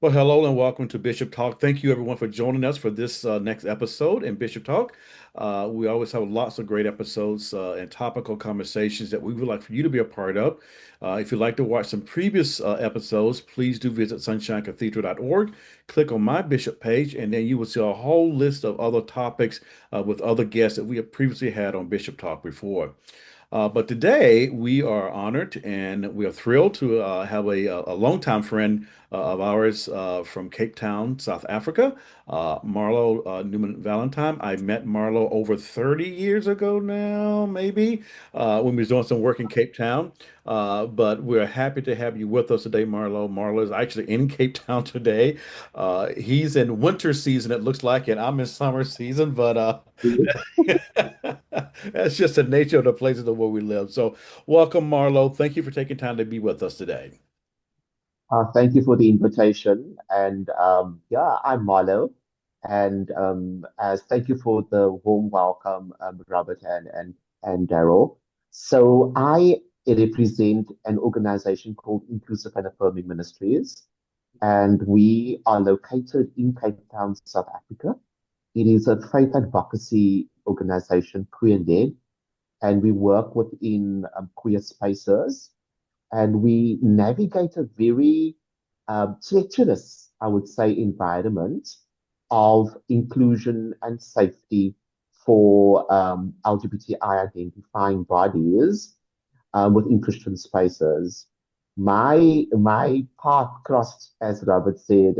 Well, hello and welcome to Bishop Talk. Thank you, everyone, for joining us for this next episode in Bishop Talk. We always have lots of great episodes and topical conversations that we would like for you to be a part of. If you'd like to watch some previous episodes, please do visit sunshinecathedral.org. Click on my Bishop page, and then you will see a whole list of other topics with other guests that we have previously had on Bishop Talk before. But today we are honored and we are thrilled to have a longtime friend of ours from Cape Town, South Africa, Marlow Newman Valentine. I met Marlow over 30 years ago now, maybe, when we was doing some work in Cape Town. But we're happy to have you with us today, Marlow. Marlow is actually in Cape Town today. He's in winter season, it looks like, and I'm in summer season, but that's just the nature of the places of where we live. So, welcome, Marlowe. Thank you for taking time to be with us today. Thank you for the invitation. And yeah, I'm Marlow. And as thank you for the warm welcome, Robert and Daryl. So I represent an organization called Inclusive and Affirming Ministries, and we are located in Cape Town, South Africa. It is a faith advocacy organization, queer-led, and we work within queer spaces and we navigate a very treacherous, I would say, environment of inclusion and safety for LGBTI identifying bodies within Christian spaces. My path crossed, as Robert said,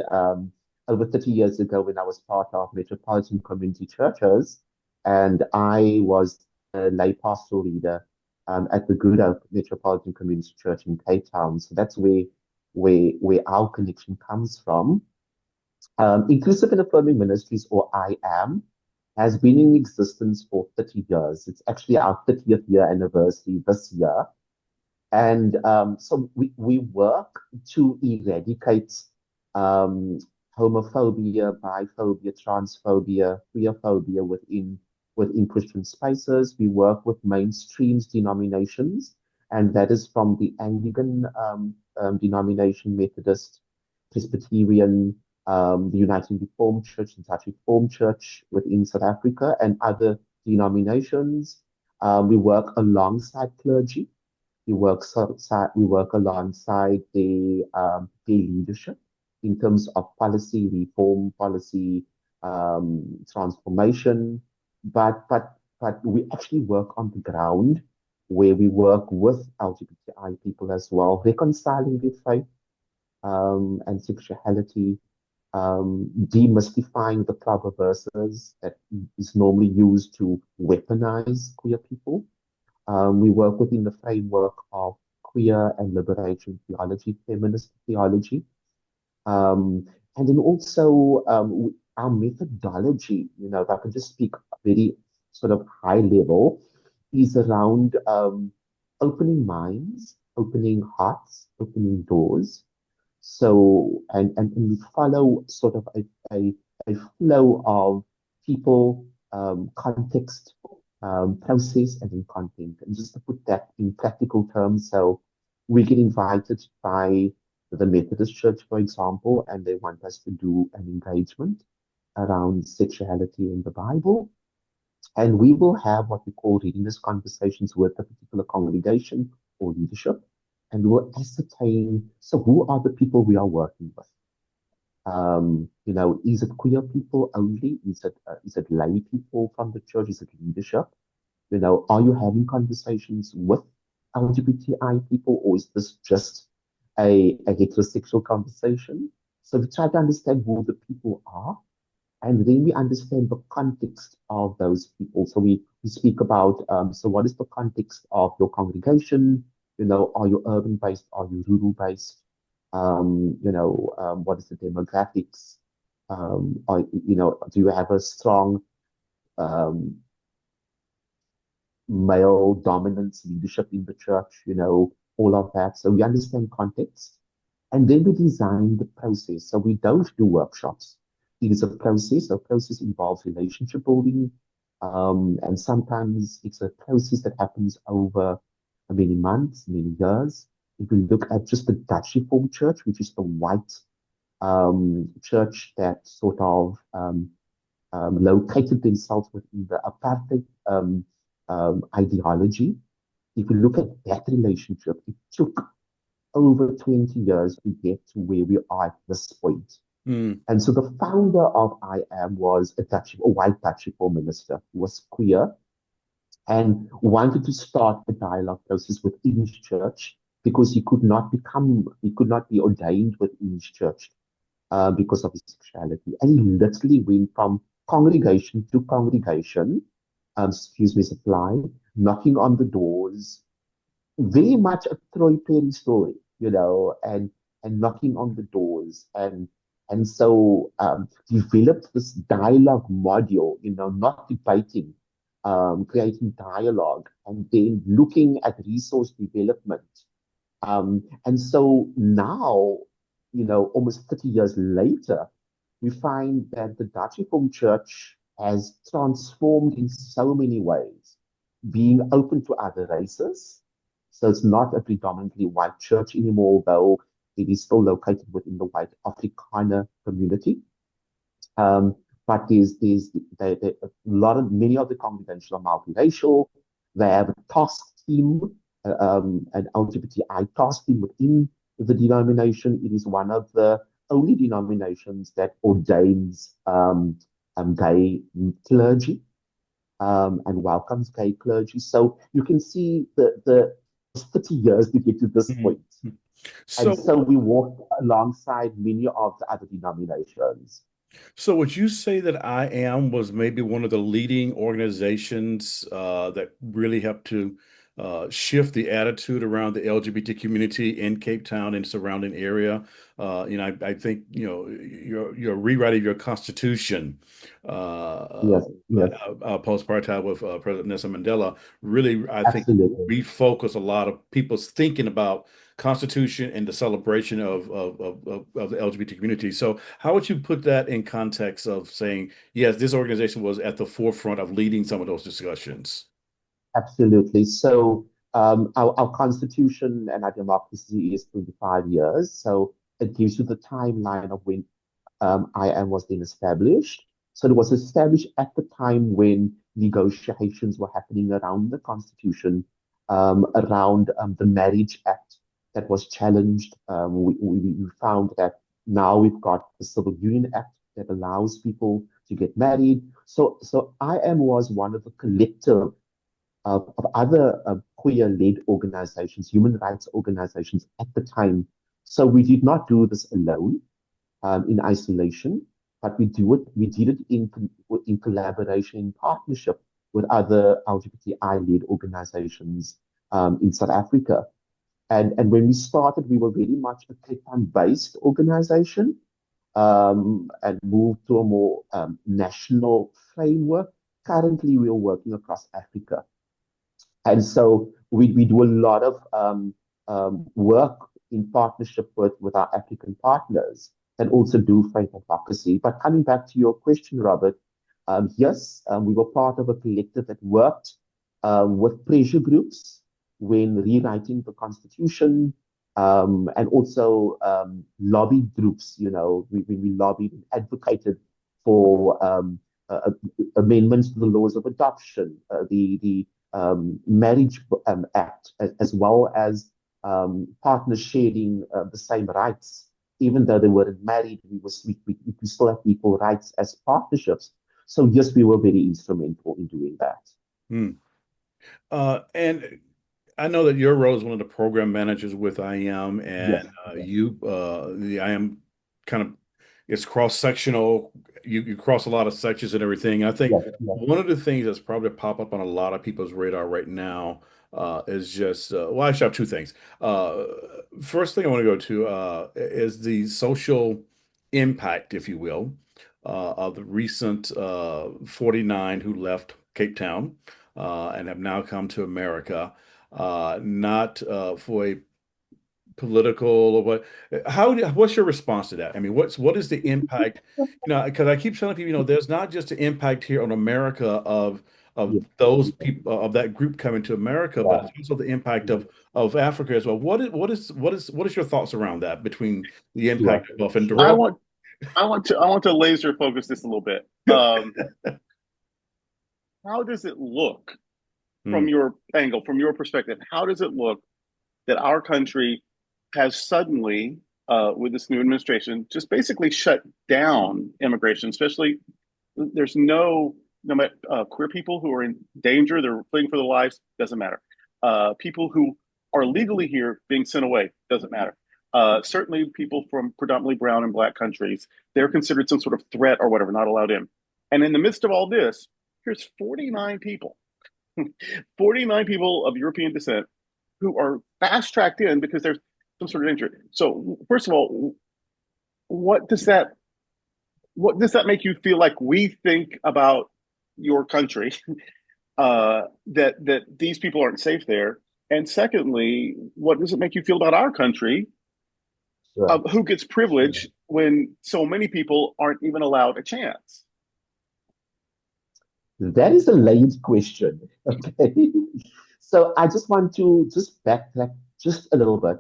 over 30 years ago when I was part of Metropolitan Community Churches, and I was a lay pastoral leader at the Good Hope Metropolitan Community Church in Cape Town. So that's where our connection comes from. Inclusive and Affirming Ministries, or IAM, has been in existence for 30 years. It's actually our 30th year anniversary this year. And so we work to eradicate um, homophobia, biphobia, transphobia, queerphobia within Christian spaces. We work with mainstream denominations, and that is from the Anglican denomination, Methodist, Presbyterian, the Uniting Reformed Church, the Dutch Reformed Church within South Africa, and other denominations. We work alongside clergy. We work alongside the leadership in terms of policy reform, policy transformation, but we actually work on the ground where we work with LGBTI people as well, reconciling their faith and sexuality, demystifying the perverses that is normally used to weaponize queer people. We work within the framework of queer and liberation theology, feminist theology. And then also our methodology, if I can just speak very sort of high level, is around opening minds, opening hearts, opening doors. So, and we follow sort of a flow of people, context, process, and then content. And just to put that in practical terms, so we get invited by the Methodist Church, for example, and they want us to do an engagement around sexuality in the Bible. And we will have what we call readiness conversations with a particular congregation or leadership. And we will ascertain, so who are the people we are working with? Is it queer people only? Is it lay people from the church? Is it leadership? Are you having conversations with LGBTI people, or is this just a heterosexual conversation? So we try to understand who the people are, and then we understand the context of those people. So we speak about, so what is the context of your congregation? Are you urban based? Are you rural based? What is the demographics? Do you have a strong um, male dominance leadership in the church? All of that. So we understand context, and then we design the process. So we don't do workshops. It is a process. A process involves relationship building, and sometimes it's a process that happens over many months, many years. If we look at just the Dutch Reformed Church, which is the white church that sort of located themselves within the apartheid ideology. If you look at that relationship, it took over 20 years to get to where we are at this point. Mm, And so the founder of I Am was a white Dutch reform minister who was queer and wanted to start a dialogue process within his church because he could not be ordained within his church because of his sexuality. And he literally went from congregation to congregation, supply, knocking on the doors, very much a Troy Perry story, and knocking on the doors and so developed this dialogue module, not debating, creating dialogue, and then looking at resource development. And so now, almost 30 years later, we find that the Dutch Reformed Church has transformed in so many ways, being open to other races. So it's not a predominantly white church anymore, though it is still located within the white Afrikaner community. Um, but a lot of many of the congregations are multiracial. They have a task team, an LGBTI task team within the denomination. It is one of the only denominations that ordains gay clergy and welcomes gay clergy. So you can see the 30 years to get to this mhm. point. And So, so we walk alongside many of the other denominations. so would you say that I Am was maybe one of the leading organizations that really helped to shift the attitude around the LGBT community in Cape Town and surrounding area? I think your rewrite of your constitution, Yes, yes, post-apartheid with President Nelson Mandela, really, I think, absolutely. refocused a lot of people's thinking about Constitution and the celebration of the LGBT community. So, how would you put that in context of saying, yes, this organization was at the forefront of leading some of those discussions? Absolutely. So our constitution and our democracy is 25 years. So it gives you the timeline of when IAM was then established. So it was established at the time when negotiations were happening around the constitution, around the Marriage Act that was challenged. We found that now we've got the Civil Union Act that allows people to get married. So IAM was one of the collective of other queer-led organizations, human rights organizations at the time. So we did not do this alone in isolation, but we did it in collaboration, in partnership with other LGBTI-led organizations in South Africa. And when we started, we were very much a Cape Town-based organization and moved to a more national framework. Currently, we are working across Africa. And so we do a lot of work in partnership with our African partners and also do faith advocacy. But coming back to your question, Robert, yes, we were part of a collective that worked with pressure groups when rewriting the constitution and also lobby groups, we lobbied and advocated for amendments to the laws of adoption, the Marriage Act, as well as partners sharing the same rights. Even though they weren't married, we still have equal rights as partnerships. So yes, we were very instrumental in doing that. Hmm. And I know that your role is one of the program managers with IM, Yes, and yes, the IM kind of it's cross-sectional. You cross a lot of sections and everything. I think yes, yes, one of the things that's probably pop up on a lot of people's radar right now is just well, I should have two things. Uh, First thing I want to go to is the social impact, if you will, of the recent 49 who left Cape Town and have now come to America, not for a political or what. What's your response to that? I mean, what is the impact? Because I keep telling people, there's not just the impact here on America of of Yeah. those people of that group coming to America, but Yeah. it's also the impact of Africa as well. What is your thoughts around that between the impact Sure. of both? And I Sure. Durrell, want I want to laser focus this a little bit. How does it look from mm, your angle, from your perspective? How does it look that our country has suddenly, with this new administration, just basically shut down immigration? Especially, there's no matter queer people who are in danger, they're fleeing for their lives, doesn't matter. People who are legally here being sent away, doesn't matter. Certainly, people from predominantly brown and black countries, they're considered some sort of threat or whatever, not allowed in. And in the midst of all this, here's 49 people, 49 people of European descent who are fast tracked in because there's some sort of injury. So, first of all, what does that what does that make you feel like we think about your country? That these people aren't safe there. And secondly, what does it make you feel about our country? Sure. Who gets Sure. privilege when so many people aren't even allowed a chance? That is a late question. Okay. So I just want to just backtrack just a little bit.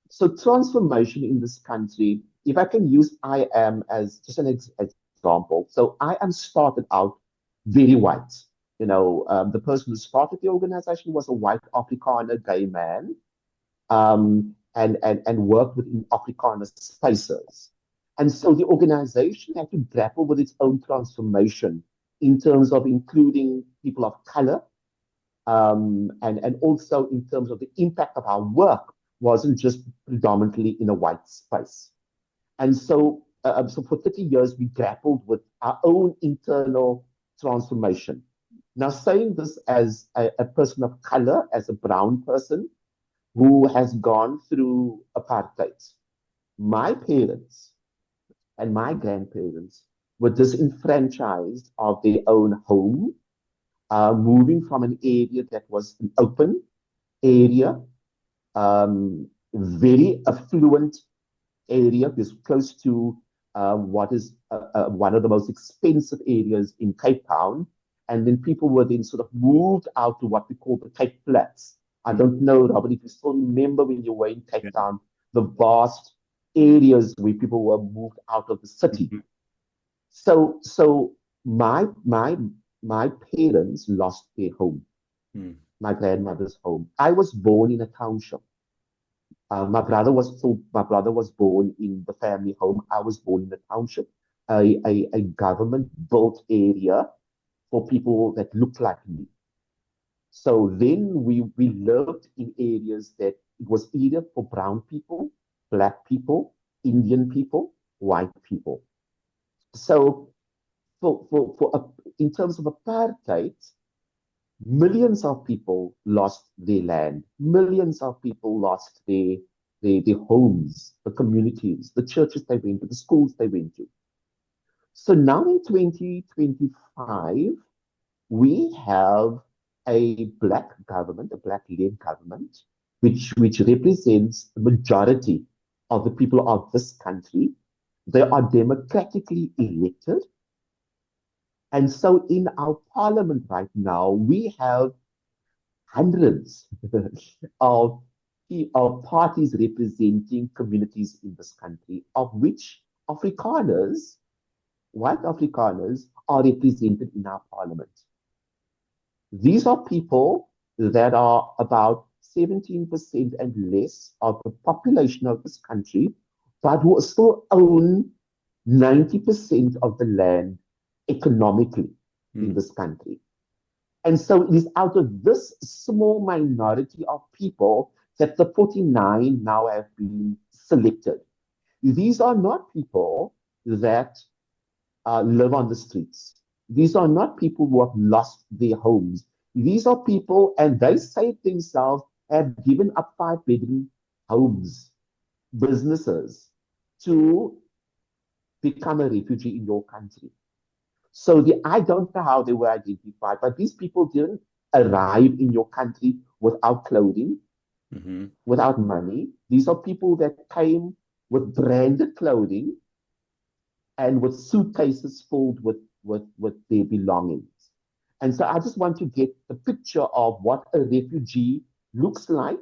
So transformation in this country, if I can use I am as just an example. So I am started out very white. The person who started the organization was a white Afrikaner gay man, and worked within Afrikaner spaces. And so the organization had to grapple with its own transformation in terms of including people of color, and also in terms of the impact of our work wasn't just predominantly in a white space. And so for 30 years, we grappled with our own internal transformation. Now, saying this as a person of color, as a brown person who has gone through apartheid, my parents and my grandparents were disenfranchised of their own home, moving from an area that was an open area, very affluent area, is close to what is one of the most expensive areas in Cape Town. And then people were then sort of moved out to what we call the Cape Flats. I mm, don't know, Robert, if you still remember when you were in Cape yeah, Town, the vast areas where people were moved out of the city. mhm, So my parents lost their home, mm, my grandmother's home. I was born in a township. My brother was born in the family home. I was born in a township, a government built area for people that looked like me. So then we lived in areas that it was either for brown people, black people, Indian people, white people. So in terms of apartheid, millions of people lost their land. Millions of people lost their homes, the communities, the churches they went to, the schools they went to. So now in 2025, we have a black government, a black-led government, which represents the majority of the people of this country. They are democratically elected. And so in our parliament right now, we have hundreds of, of parties representing communities in this country, of which Afrikaners, white Afrikaners, are represented in our parliament. These are people that are about 17% and less of the population of this country, but who still own 90% of the land economically in mm, this country. And so it is out of this small minority of people that the 49 now have been selected. These are not people that live on the streets. These are not people who have lost their homes. These are people, and they say themselves, have given up five-bedroom homes, businesses, to become a refugee in your country. So I don't know how they were identified, but these people didn't arrive in your country without clothing, mhm, without money. These are people that came with branded clothing and with suitcases filled with their belongings. And so I just want to get the picture of what a refugee looks like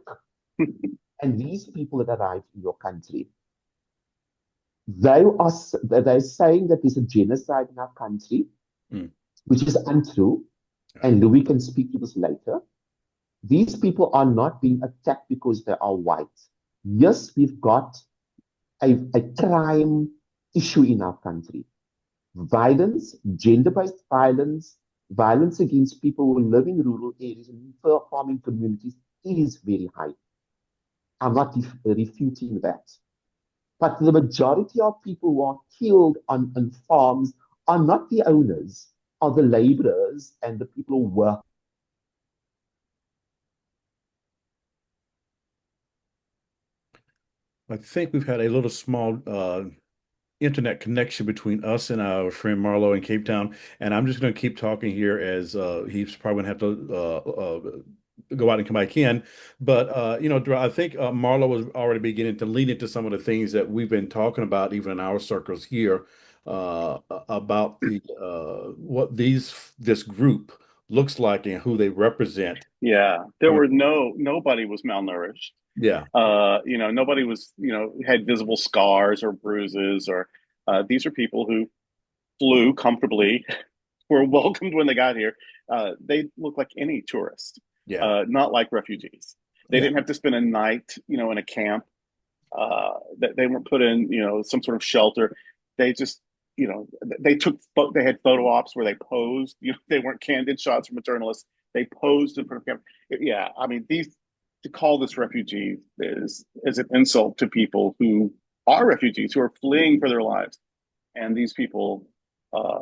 and these people that arrived in your country. They're saying that there's a genocide in our country, Mm. which is untrue. And Louis can speak to this later. These people are not being attacked because they are white. Yes, we've got a crime issue in our country. Violence, gender-based violence, violence against people who live in rural areas and farming communities is very high. I'm not refuting that. But the majority of people who are killed on farms are not the owners, are the laborers and the people who work. I think we've had a little small internet connection between us and our friend Marlow in Cape Town, and I'm just going to keep talking here as he's probably going to have to go out and come back in. But Durrell, I think Marlow was already beginning to lean into some of the things that we've been talking about, even in our circles here, about the what this group looks like and who they represent. Yeah, nobody was malnourished. Yeah, Nobody was, had visible scars or bruises or these are people who flew comfortably, were welcomed when they got here. They look like any tourist, yeah, not like refugees. They yeah. didn't have to spend a night, in a camp. They weren't put in, some sort of shelter. They just, they had photo ops where they posed. They weren't candid shots from a journalist. They posed in front of camera. Yeah, I mean, these to call this refugee is an insult to people who are refugees who are fleeing for their lives, and these people uh,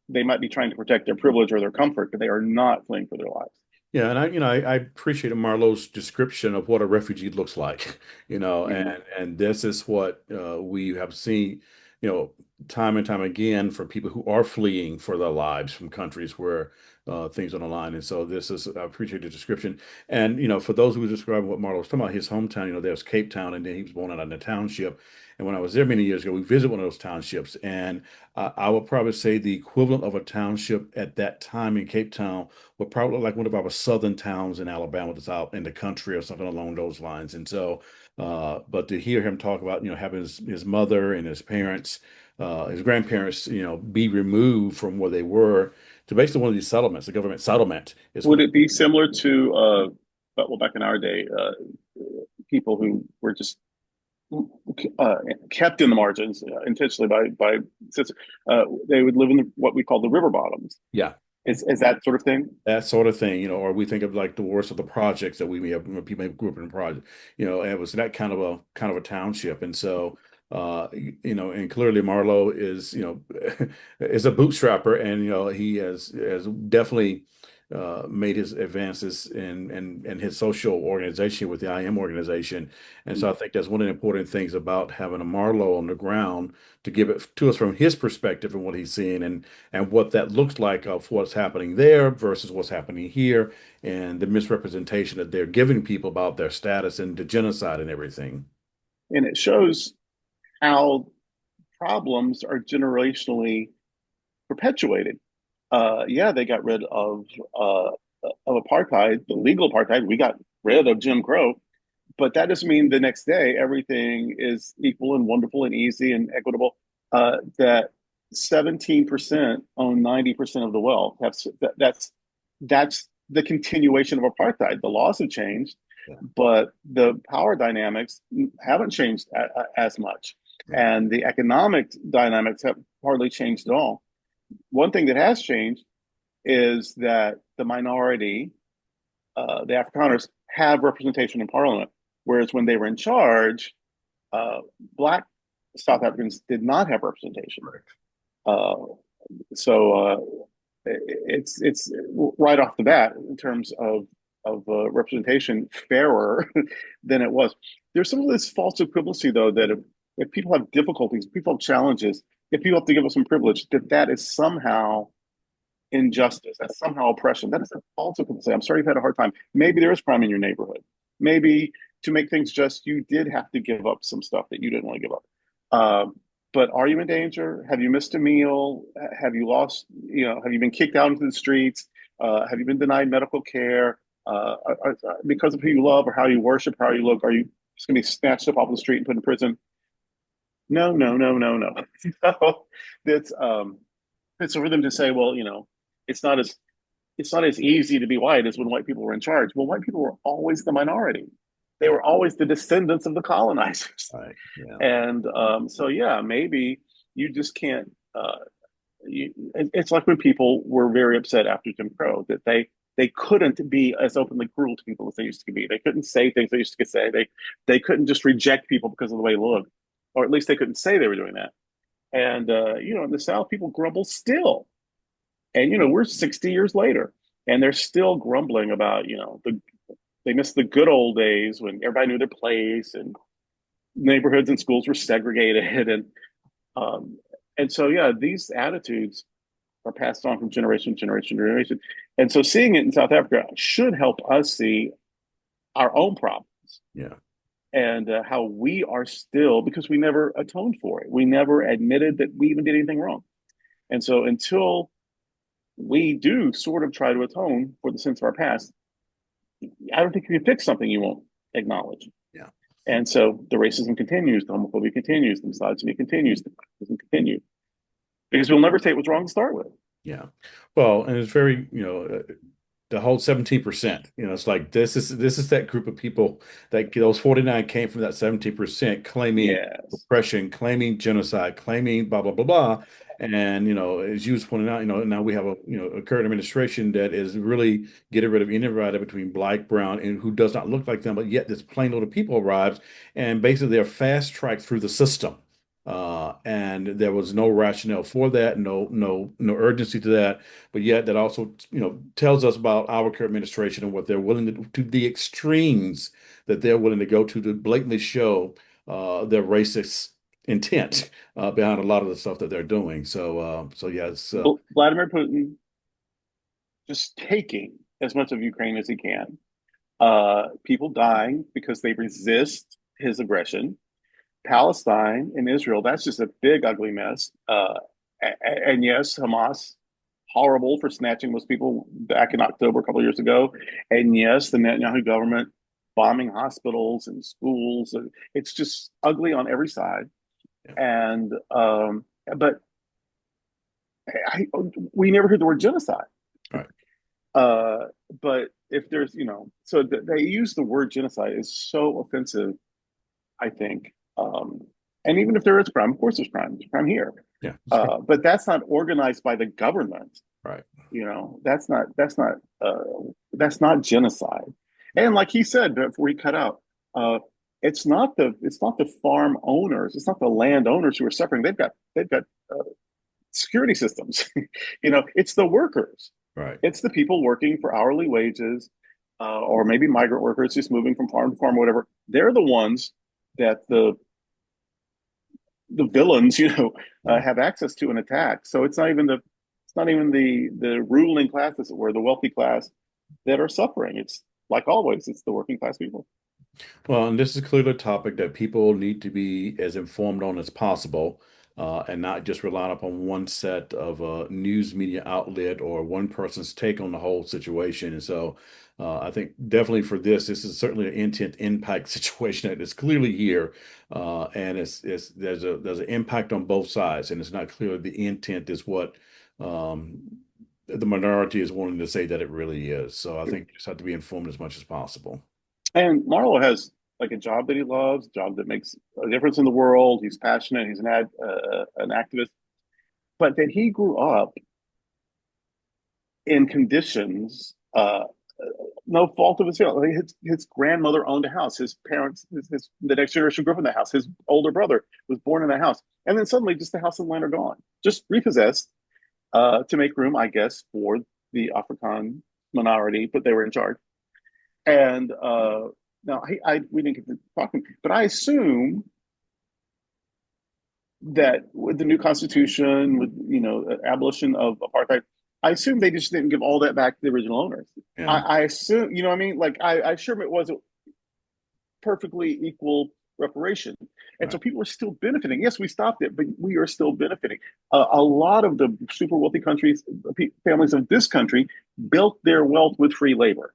they might be trying to protect their privilege or their comfort, but they are not fleeing for their lives. Yeah, and I appreciated Marlowe's description of what a refugee looks like, Mm-hmm. and this is what we have seen, you know, time and time again for people who are fleeing for their lives from countries where things are on the line. And so this is, I appreciate the description. And for those who were describing what Marlowe was talking about, his hometown, there's Cape Town, and then he was born out in a township. And when I was there many years ago, we visited one of those townships, and I would probably say the equivalent of a township at that time in Cape Town would probably look like one of our southern towns in Alabama that's out in the country or something along those lines. And so, but to hear him talk about, having his mother and his grandparents, be removed from where they were to basically one of these settlements, the government settlement is Would what. it be similar to, back in our day, people who were just uh, kept in the margins intentionally by they would live in what we call the river bottoms. Yeah. Is that sort of thing? That sort of thing, or we think of like the worst of the projects that we may have, people may grew up in the project, and it was that kind of a township. And so, and clearly Marlowe is, is a bootstrapper, and he has definitely made his advances in his social organization with the IM organization. And so I think that's one of the important things about having a Marlowe on the ground to give it to us from his perspective and what he's seeing and what that looks like of what's happening there versus what's happening here and the misrepresentation that they're giving people about their status and the genocide and everything. And it shows how problems are generationally perpetuated. Yeah, they got rid of apartheid, the legal apartheid. We got rid of Jim Crow, but that doesn't mean the next day everything is equal and wonderful and easy and equitable. That 17% own 90% of the wealth. That's the continuation of apartheid. The laws have changed, Yeah. but the power dynamics haven't changed as much, Yeah. and the economic dynamics have hardly changed at all. One thing that has changed is that the minority, the Afrikaners, have representation in parliament, whereas when they were in charge, black South Africans did not have representation. Right. Uh, so it's right off the bat in terms of representation fairer than it was. There's some of this false equivalency though that if people have difficulties, if people have challenges, if people have to give up some privilege, that is somehow injustice. That's somehow oppression. That is a false equivalency. I'm sorry you've had a hard time. Maybe there is crime in your neighborhood. Maybe to make things just, you did have to give up some stuff that you didn't want to give up. But are you in danger? Have you missed a meal? Have you lost, have you been kicked out into the streets? Have you been denied medical care? Because of who you love or how you worship, how you look, are you just going to be snatched up off the street and put in prison? No, no, no, no, no. So that's it's for them to say, well, it's not as it's not as easy to be white as when white people were in charge. Well, white people were always the minority. They Yeah. were always the descendants of the colonizers. Right. Yeah. And so, yeah, maybe you just can't. It's like when people were very upset after Jim Crow that they couldn't be as openly cruel to people as they used to be. They couldn't say things they used to say. They couldn't just reject people because of the way they looked, or at least they couldn't say they were doing that. And in the South, people grumble still. And we're 60 years later, and they're still grumbling about they miss the good old days when everybody knew their place and neighborhoods and schools were segregated, um, and so yeah, these attitudes are passed on from generation to generation to generation. And so seeing it in South Africa should help us see our own problems Yeah. and how we are still, because we never atoned for it. We never admitted that we even did anything wrong. And so until we do sort of try to atone for the sins of our past, I don't think you can fix something you won't acknowledge. Yeah. And so the racism continues, the homophobia continues, the misogyny continues, the sexism continues, because we'll never say it was wrong to start with. Yeah. Well, and it's very, the whole 17%, it's like this is that group of people that those 49 came from that 17% claiming Yes. oppression, claiming genocide, claiming blah blah blah blah. And as you was pointing out, now we have a current administration that is really getting rid of anybody between black, brown, and who does not look like them, but yet this plain load of people arrives and basically they're fast tracked through the system. And there was no rationale for that, no urgency to that. But yet that also, tells us about our current administration and what they're willing to the extremes that they're willing to go to blatantly show their racist intent behind a lot of the stuff that they're doing. So yeah, Vladimir Putin just taking as much of Ukraine as he can. People dying because they resist his aggression. Palestine and Israel, that's just a big, ugly mess. And yes, Hamas, horrible for snatching those people back in October a couple of years ago. And yes, the Netanyahu government bombing hospitals and schools. It's just ugly on every side. yeah, And but we never heard the word genocide. right, Uh, but if there's, so they use the word genocide is so offensive, I think. And even if there is crime, of course there's crime. There's crime here. yeah, But that's not organized by the government. right, That's not genocide. And like he said before he cut out, it's not the farm owners, it's not the land owners who are suffering. They've got security systems. It's the workers. right. It's the people working for hourly wages, or maybe migrant workers just moving from farm to farm, whatever. They're the ones that the villains, Yeah. have access to and attack. So it's not even the ruling class, as it were, the wealthy class that are suffering. It's like always, it's the working class people. Well, and this is clearly a topic that people need to be as informed on as possible, and not just relying upon one set of news media outlet or one person's take on the whole situation. And so, I think definitely for this is certainly an intent impact situation that is clearly here, and it's there's an impact on both sides, and it's not clear the intent is what. The minority is wanting to say that it really is. So I think you just have to be informed as much as possible. And Marlowe has like a job that he loves, a job that makes a difference in the world. He's passionate. He's an activist, but that he grew up in conditions, no fault of his own. His grandmother owned a house. His parents, the next generation grew up in the house. His older brother was born in that house, and then suddenly, just the house and land are gone, just repossessed to make room, I guess, for the African minority, but they were in charge. And now we didn't get to talking, but I assume that with the new constitution, with abolition of apartheid, I assume they just didn't give all that back to the original owners. Yeah. I assume, what I mean? Like I assume it wasn't perfectly equal reparation. And so Right. people are still benefiting. Yes, we stopped it, but we are still benefiting. A lot of the super wealthy countries, families of this country, built their wealth with free labor.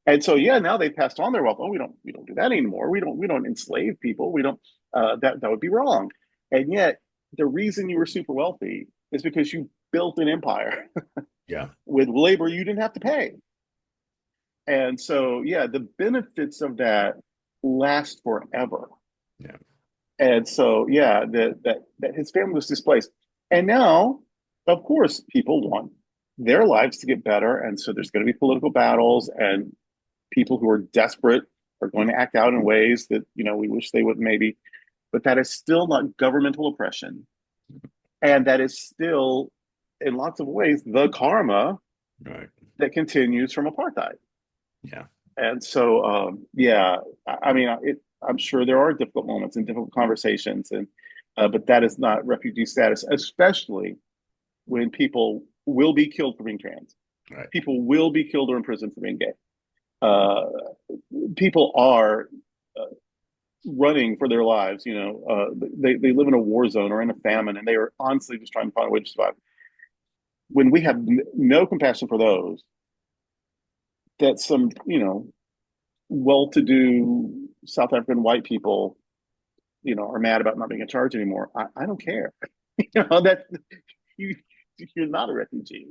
And so, yeah, now they've passed on their wealth. Oh, we don't do that anymore. We don't enslave people. We don't. That would be wrong. And yet, the reason you were super wealthy is because you built an empire Yeah. with labor you didn't have to pay. And so, yeah, the benefits of that last forever. Yeah. And so, yeah, that his family was displaced. And now, of course, people want their lives to get better. And so there's going to be political battles, and people who are desperate are going to act out in ways that, we wish they would maybe, but that is still not governmental oppression. And that is still, in lots of ways, the karma Right. that continues from apartheid. Yeah. And so, yeah, I mean, I'm sure there are difficult moments and difficult conversations, and but that is not refugee status, especially when people will be killed for being trans. Right. People will be killed or imprisoned for being gay. Uh, People are running for their lives. They live in a war zone or in a famine, and they are honestly just trying to find a way to survive. When we have no compassion for those, that some well-to-do South African white people, are mad about not being in charge anymore. I don't care. That you you're not a refugee,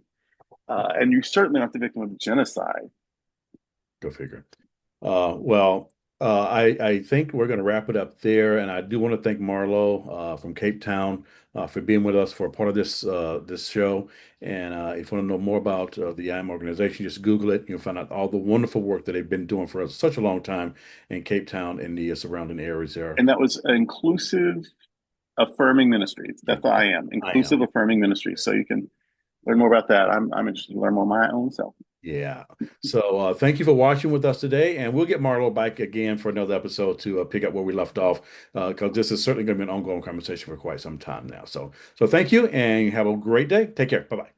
and you certainly aren't the victim of genocide. Go figure. Well, I think we're going to wrap it up there, and I do want to thank Marlow from Cape Town for being with us for a part of this show. And if you want to know more about the IAM organization, just Google it. You'll find out all the wonderful work that they've been doing for such a long time in Cape Town and the surrounding areas there. And that was inclusive affirming ministries. That's what I am, I am. inclusive affirming ministries. So you can learn more about that. I'm interested to learn more my own self. Yeah. So thank you for watching with us today, and we'll get Marlo back again for another episode to pick up where we left off, because this is certainly going to be an ongoing conversation for quite some time now. So thank you, and have a great day. Take care. Bye bye.